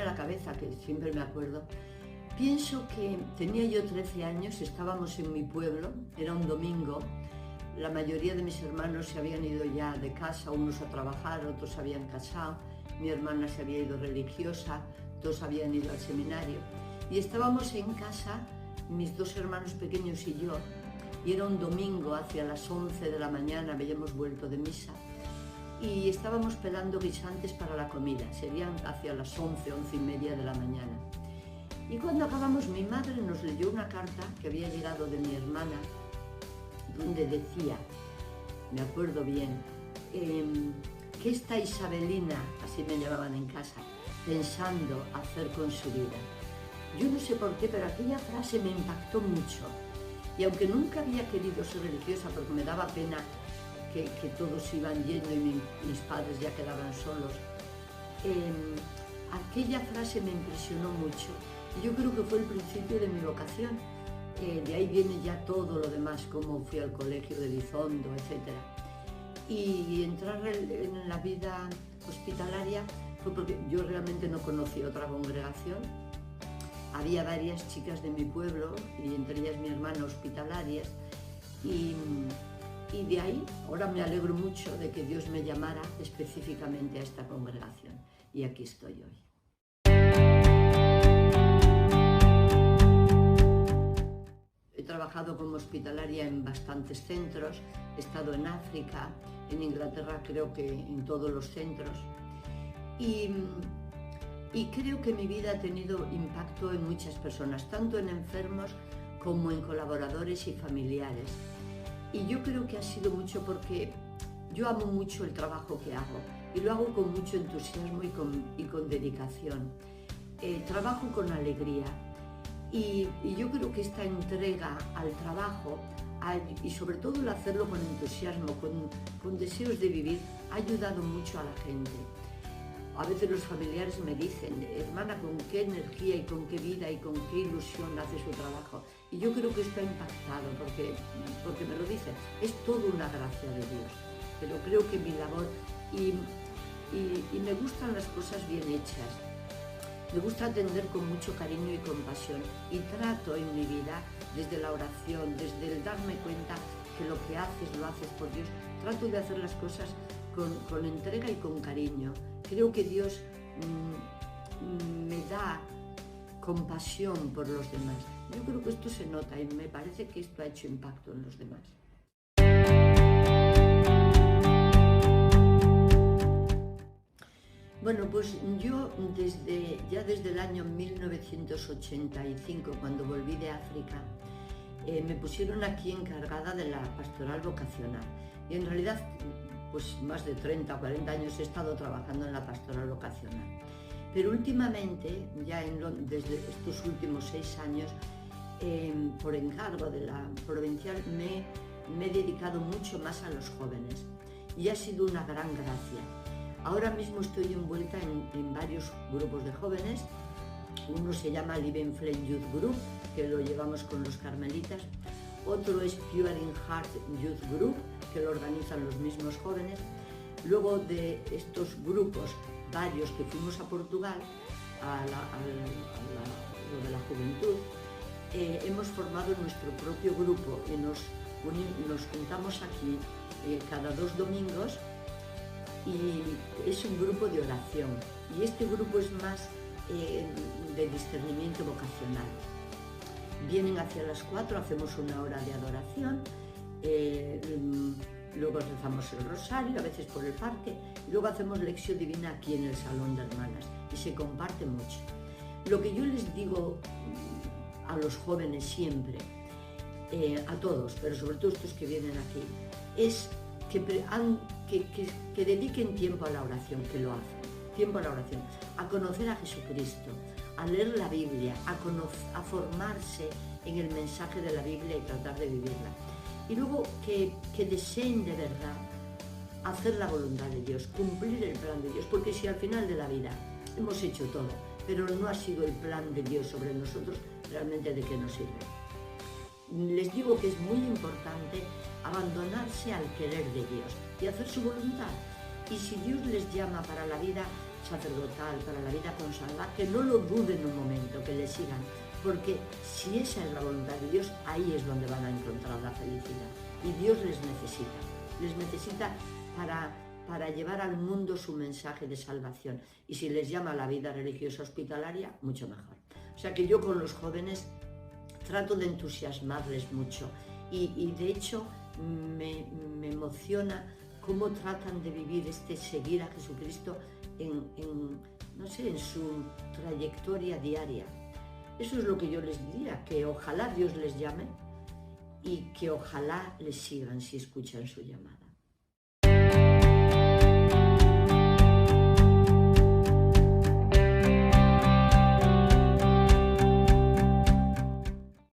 la cabeza, que siempre me acuerdo. Pienso que tenía yo 13 años, estábamos en mi pueblo, era un domingo, la mayoría de mis hermanos se habían ido ya de casa, unos a trabajar, otros se habían casado, mi hermana se había ido religiosa, dos habían ido al seminario, y estábamos en casa, mis dos hermanos pequeños y yo, y era un domingo hacia las 11 de la mañana, habíamos vuelto de misa, y estábamos pelando guisantes para la comida, serían hacia las 11, 11 y media de la mañana. Y cuando acabamos, mi madre nos leyó una carta que había llegado de mi hermana, donde decía, me acuerdo bien, que esta Isabelina, así me llamaban en casa, pensando hacer con su vida. Yo no sé por qué, pero aquella frase me impactó mucho. Y aunque nunca había querido ser religiosa porque me daba pena que todos iban yendo y mis padres ya quedaban solos, aquella frase me impresionó mucho. Y yo creo que fue el principio de mi vocación. De ahí viene ya todo lo demás, cómo fui al colegio de Elizondo, etc. Y entrar en la vida hospitalaria fue porque yo realmente no conocía otra congregación. Había varias chicas de mi pueblo, y entre ellas mi hermana, hospitalarias, y de ahí ahora me alegro mucho de que Dios me llamara específicamente a esta congregación, y aquí estoy hoy. He trabajado como hospitalaria en bastantes centros, he estado en África, en Inglaterra creo que en todos los centros, y creo que mi vida ha tenido impacto en muchas personas, tanto en enfermos como en colaboradores y familiares. Y yo creo que ha sido mucho porque yo amo mucho el trabajo que hago y lo hago con mucho entusiasmo y con dedicación. Trabajo con alegría. Y yo creo que esta entrega al trabajo, y sobre todo el hacerlo con entusiasmo, con deseos de vivir, ha ayudado mucho a la gente. A veces los familiares me dicen, hermana, con qué energía y con qué vida y con qué ilusión hace su trabajo. Y yo creo que esto ha impactado, porque me lo dicen, es toda una gracia de Dios. Pero creo que mi labor, y me gustan las cosas bien hechas. Me gusta atender con mucho cariño y compasión, y trato en mi vida, desde la oración, desde el darme cuenta que lo que haces, lo haces por Dios, trato de hacer las cosas con entrega y con cariño. Creo que Dios me da compasión por los demás. Yo creo que esto se nota y me parece que esto ha hecho impacto en los demás. Bueno, pues yo desde el año 1985, cuando volví de África, me pusieron aquí encargada de la pastoral vocacional. Y en realidad, pues más de 30 o 40 años he estado trabajando en la pastoral vocacional. Pero últimamente, ya desde estos últimos 6 años, por encargo de la provincial, me he dedicado mucho más a los jóvenes. Y ha sido una gran gracia. Ahora mismo estoy envuelta en varios grupos de jóvenes. Uno se llama Live in Flame Youth Group, que lo llevamos con los carmelitas. Otro es Pure in Heart Youth Group, que lo organizan los mismos jóvenes. Luego de estos grupos, varios que fuimos a Portugal, lo de la juventud, hemos formado nuestro propio grupo y nos juntamos aquí cada 2 domingos, y es un grupo de oración, y este grupo es más de discernimiento vocacional. Vienen hacia las 4, hacemos una hora de adoración, luego rezamos el rosario, a veces por el parque, y luego hacemos lección divina aquí en el salón de hermanas, y se comparte mucho. Lo que yo les digo a los jóvenes siempre, a todos, pero sobre todo estos que vienen aquí, es que dediquen tiempo a la oración, que lo hacen, tiempo a la oración, a conocer a Jesucristo, a leer la Biblia, a formarse en el mensaje de la Biblia y tratar de vivirla. Y luego que deseen de verdad hacer la voluntad de Dios, cumplir el plan de Dios, porque si al final de la vida hemos hecho todo, pero no ha sido el plan de Dios sobre nosotros, realmente ¿de qué nos sirve? Les digo que es muy importante abandonarse al querer de Dios y hacer su voluntad. Y si Dios les llama para la vida, sacerdotal, para la vida consagrada, que no lo duden un momento, que le sigan, porque si esa es la voluntad de Dios, ahí es donde van a encontrar la felicidad. Y Dios les necesita para llevar al mundo su mensaje de salvación. Y si les llama a la vida religiosa hospitalaria, mucho mejor. O sea que yo con los jóvenes trato de entusiasmarles mucho y de hecho me emociona cómo tratan de vivir seguir a Jesucristo no sé, en su trayectoria diaria. Eso es lo que yo les diría, que ojalá Dios les llame y que ojalá les sigan si escuchan su llamada.